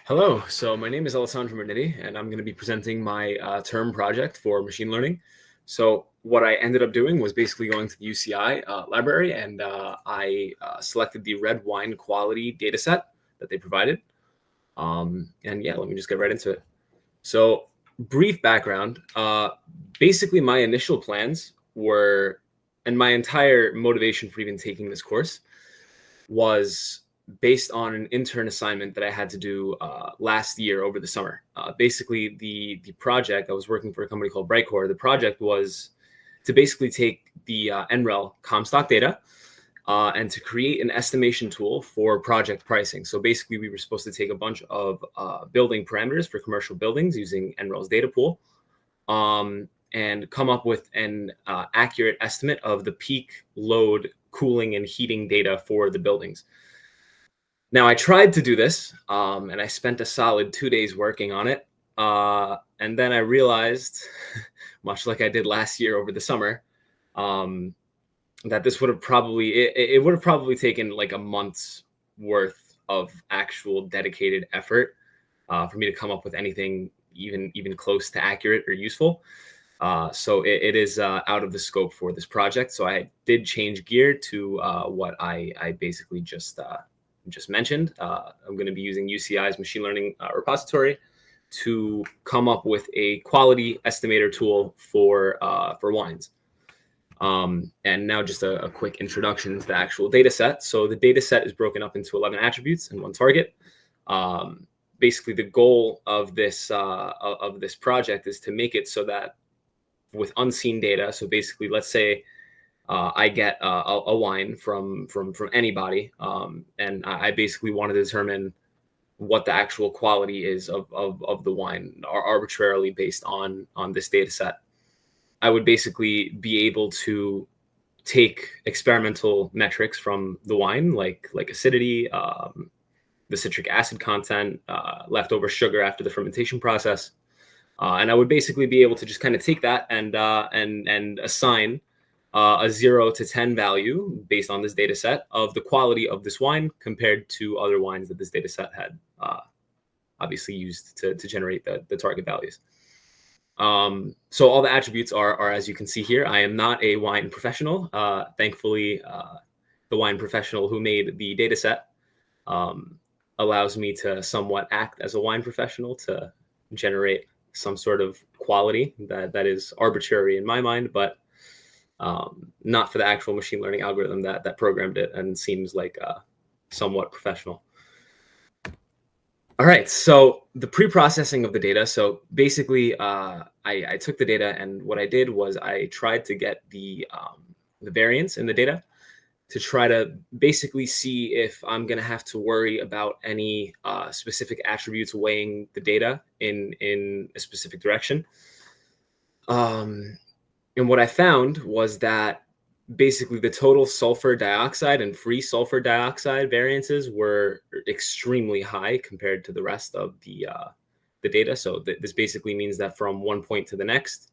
Hello, so my name is Alessandro Mernetti, and I'm going to be presenting my term project for machine learning. So what I ended up doing was basically going to the UCI library, and I selected the red wine quality data set that they provided. And yeah, let me just get right into it. So brief background, basically my initial plans were, and my entire motivation for even taking this course was based on an intern assignment that I had to do last year over the summer. Basically, the project, I was working for a company called Brightcore. The project was to basically take the NREL Comstock data and to create an estimation tool for project pricing. So basically, we were supposed to take a bunch of building parameters for commercial buildings using NREL's data pool, and come up with an accurate estimate of the peak load cooling and heating data for the buildings. Now, I tried to do this, and I spent a solid 2 days working on it. And then I realized, much like I did last year over the summer, that this would have probably it would have probably taken like a month's worth of actual dedicated effort for me to come up with anything even close to accurate or useful. So it is out of the scope for this project. So I did change gear to what I basically just mentioned. I'm going to be using UCI's machine learning repository to come up with a quality estimator tool for wines. And now just a quick introduction to the actual data set. So the data set is broken up into 11 attributes and one target. Basically, the goal of this project is to make it so that with unseen data. So basically, let's say I get a wine from anybody, and I basically want to determine what the actual quality is of the wine, arbitrarily based on this data set. I would basically be able to take experimental metrics from the wine, like acidity, the citric acid content, leftover sugar after the fermentation process. And I would basically be able to just kind of take that and assign a 0 to 10 value based on this data set of the quality of this wine compared to other wines that this data set had obviously used to generate the target values. So all the attributes are, as you can see here. I am not a wine professional. Thankfully, the wine professional who made the data set allows me to somewhat act as a wine professional to generate some sort of quality that is arbitrary in my mind, but not for the actual machine learning algorithm that programmed it and seems like somewhat professional. All right, so the pre-processing of the data. So basically, I took the data, and what I did was I tried to get the variance in the data to try to basically see if I'm going to have to worry about any specific attributes weighing the data in a specific direction. And what I found was that basically the total sulfur dioxide and free sulfur dioxide variances were extremely high compared to the rest of the data. So this basically means that from one point to the next,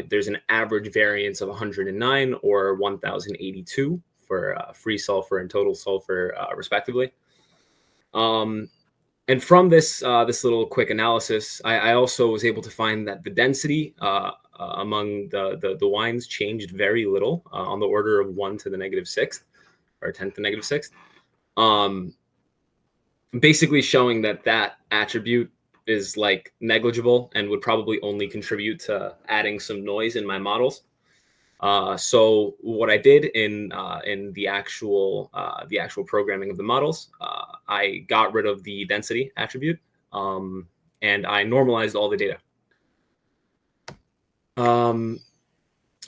there's an average variance of 109 or 1082 for free sulfur and total sulfur, respectively. And from this little quick analysis, I also was able to find that the density among the wines changed very little, on the order of 1 to the -6th or 10 to the -6th. Basically showing that attribute is like negligible and would probably only contribute to adding some noise in my models. So what I did in the actual programming of the models, I got rid of the density attribute, and I normalized all the data.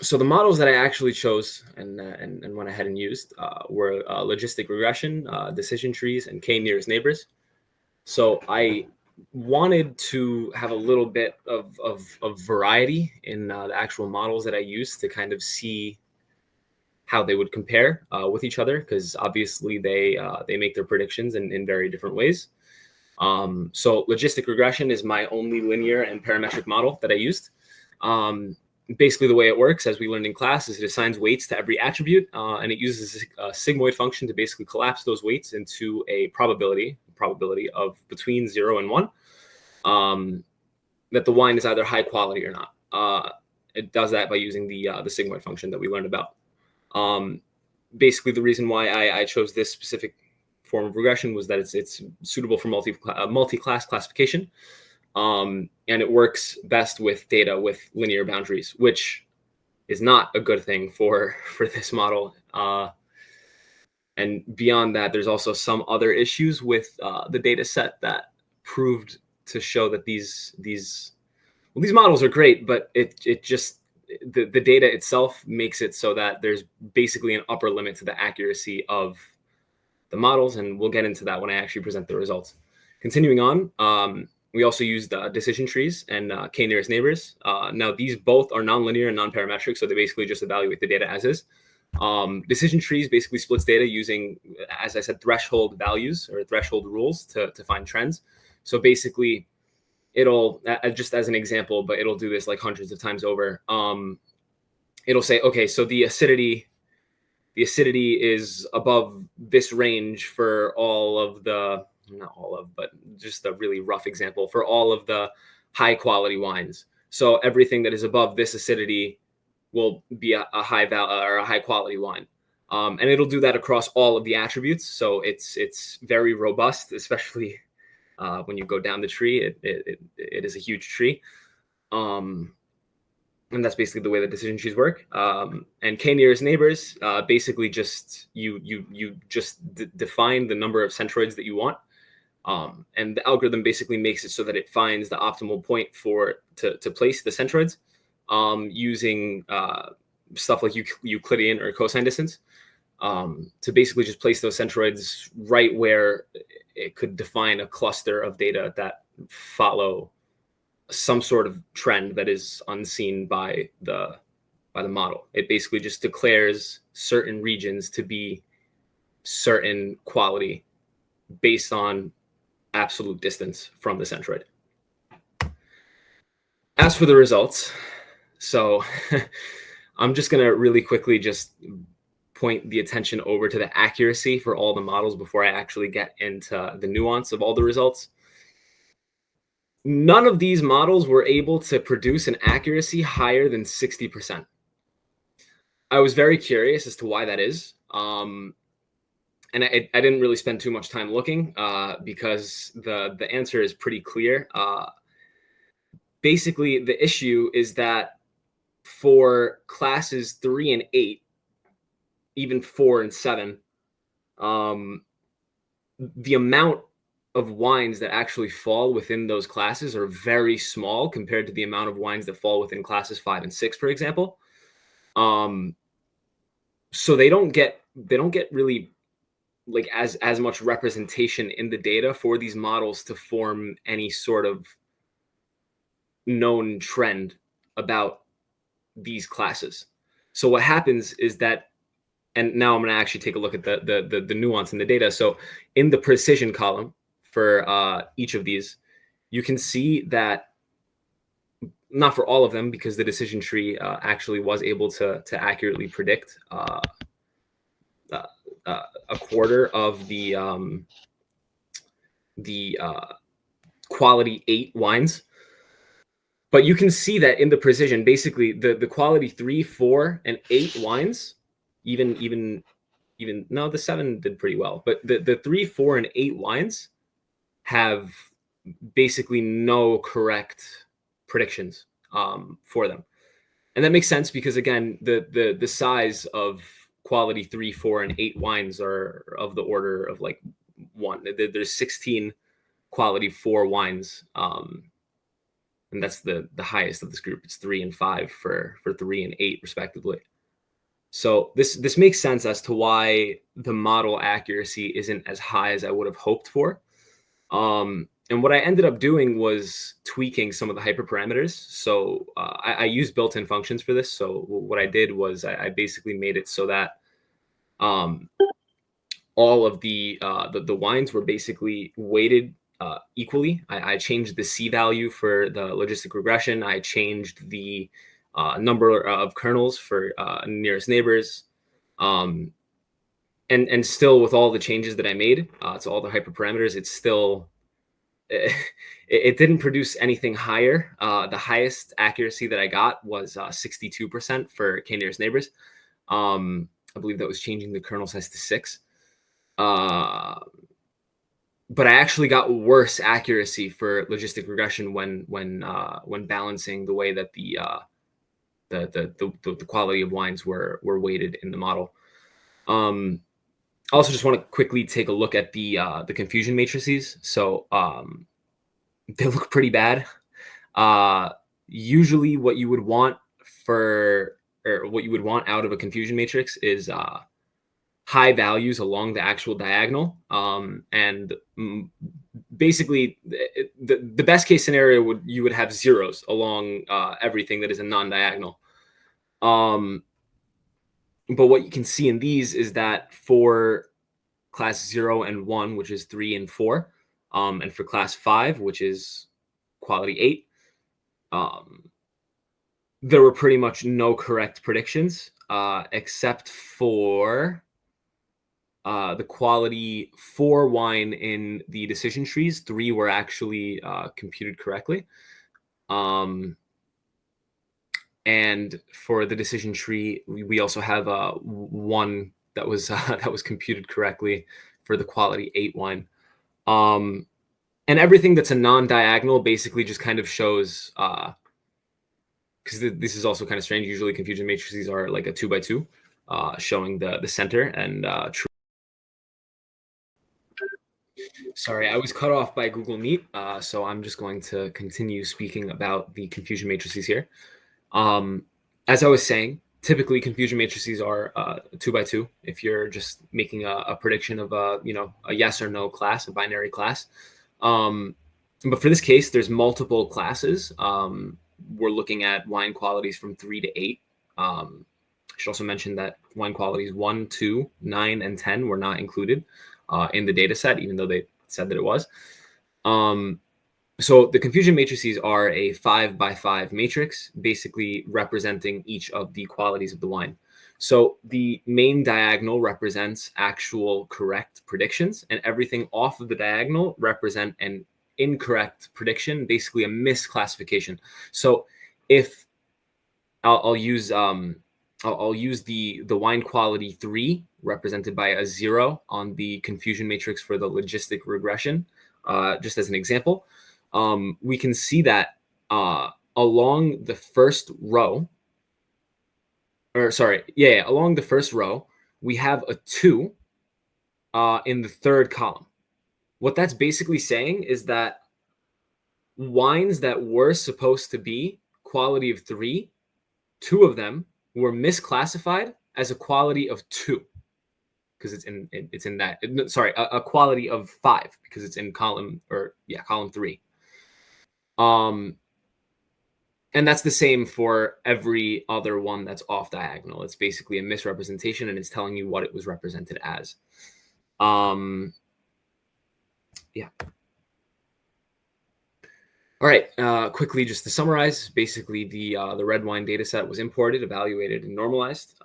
So the models that I actually chose and went ahead and used were logistic regression, decision trees, and k-nearest neighbors. So I wanted to have a little bit of variety in the actual models that I used to kind of see how they would compare with each other, because obviously they make their predictions in very different ways. So logistic regression is my only linear and parametric model that I used. Basically, the way it works, as we learned in class, is it assigns weights to every attribute, and it uses a sigmoid function to basically collapse those weights into a probability probability of between 0 and 1, that the wine is either high quality or not. It does that by using the sigmoid function that we learned about. Basically, the reason why I chose this specific form of regression was that it's suitable for multi-class classification, and it works best with data with linear boundaries, which is not a good thing for this model. And beyond that, there's also some other issues with the data set that proved to show that these models are great, but it just the data itself makes it so that there's basically an upper limit to the accuracy of the models, and we'll get into that when I actually present the results. Continuing on, we also used decision trees and k-nearest neighbors. Now, these both are nonlinear and non-parametric, so they basically just evaluate the data as is. Decision trees basically splits data using, as I said, threshold values or threshold rules to find trends. So basically, it'll, just as an example, but it'll do this like hundreds of times over. It'll say, okay, so the acidity is above this range for all of the, not all of, but just a really rough example, for all of the high quality wines. So everything that is above this acidity will be a high value or a high quality wine. And it'll do that across all of the attributes. So it's very robust, especially when you go down the tree. It is a huge tree. And that's basically the way the decision trees work. And k-nearest neighbors, basically just you just define the number of centroids that you want. And the algorithm basically makes it so that it finds the optimal point to place the centroids, using stuff like Euclidean or cosine distance, to basically just place those centroids right where it could define a cluster of data that follow some sort of trend that is unseen by the model. It basically just declares certain regions to be certain quality based on absolute distance from the centroid. As for the results, so I'm just going to really quickly just point the attention over to the accuracy for all the models before I actually get into the nuance of all the results. None of these models were able to produce an accuracy higher than 60%. I was very curious as to why that is. And I didn't really spend too much time looking, because the answer is pretty clear. Basically, the issue is that for classes 3 and 8, even 4 and 7, the amount of wines that actually fall within those classes are very small compared to the amount of wines that fall within classes 5 and 6, for example. So they don't get really like as much representation in the data for these models to form any sort of known trend about these classes. So what happens is that, and now I'm going to actually take a look at the nuance in the data. So in the precision column for each of these, you can see that, not for all of them, because the decision tree actually was able to accurately predict a quarter of the quality 8 wines. But you can see that in the precision, basically the quality 3, 4, and 8 wines, even no, the 7 did pretty well, but the 3, 4, and 8 wines have basically no correct predictions for them. And that makes sense because, again, the size of quality 3, 4, and 8 wines are of the order of like 1. There's 16 quality 4 wines, and that's the highest of this group. It's 3 and 5 for 3 and 8 respectively. So this makes sense as to why the model accuracy isn't as high as I would have hoped for. And what I ended up doing was tweaking some of the hyperparameters. So I used built-in functions for this. So what I did was I basically made it so that all of the wines were basically weighted equally. I changed the C value for the logistic regression. I changed the number of kernels for nearest neighbors. and still with all the changes that I made to all the hyperparameters, it's still it didn't produce anything higher. The highest accuracy that I got was 62% for k-nearest neighbors. I believe that was changing the kernel size to 6. But I actually got worse accuracy for logistic regression when balancing the way that the quality of wines were weighted in the model. I also just want to quickly take a look at the confusion matrices. So they look pretty bad. Usually, what you would want out of a confusion matrix is high values along the actual diagonal. And basically, the best case scenario you would have zeros along everything that is a non-diagonal. But what you can see in these is that for class 0 and 1, which is 3 and 4, and for class 5, which is quality 8, there were pretty much no correct predictions, except for the quality 4 wine in the decision trees. 3 were actually computed correctly. And for the decision tree, we also have one that was computed correctly for the quality 8 wine. And everything that's a non-diagonal basically just kind of shows, because this is also kind of strange. Usually confusion matrices are like a 2x2, showing the center and true. Sorry, I was cut off by Google Meet, so I'm just going to continue speaking about the confusion matrices here. As I was saying, typically confusion matrices are 2x2 if you're just making a prediction of a yes or no class, a binary class. But for this case, there's multiple classes. We're looking at wine qualities from 3 to 8. I should also mention that wine qualities 1, 2, 9, and 10 were not included in the data set, even though they said that it was. So the confusion matrices are a 5x5 matrix, basically representing each of the qualities of the wine. So the main diagonal represents actual correct predictions, and everything off of the diagonal represent an incorrect prediction, basically a misclassification. So if I'll use the wine quality 3 represented by a 0 on the confusion matrix for the logistic regression, just as an example. We can see that along the first row, along the first row, we have a 2 in the third column. What that's basically saying is that wines that were supposed to be quality of 3, 2 of them were misclassified as a quality of 2 because it's in that. Sorry, a quality of 5 because it's in column 3. And that's the same for every other one that's off diagonal. It's basically a misrepresentation, and it's telling you what it was represented as. Yeah. All right. Quickly, just to summarize, basically the red wine data set was imported, evaluated, and normalized.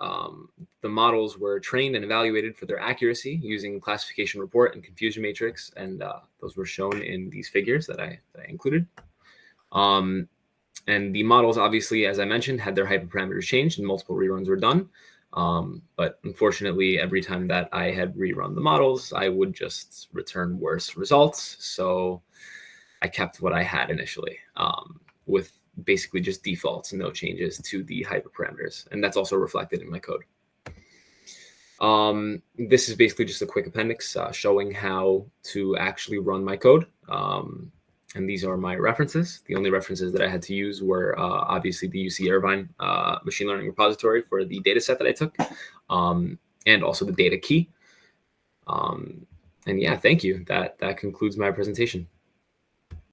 The models were trained and evaluated for their accuracy using classification report and confusion matrix, and those were shown in these figures that I included. And the models, obviously, as I mentioned, had their hyperparameters changed and multiple reruns were done. But unfortunately, every time that I had rerun the models, I would just return worse results. So I kept what I had initially, with basically just defaults and no changes to the hyperparameters. And that's also reflected in my code. This is basically just a quick appendix showing how to actually run my code. And these are my references. The only references that I had to use were obviously the UC Irvine machine learning repository for the data set that I took, and also the data key. And yeah, thank you. That concludes my presentation.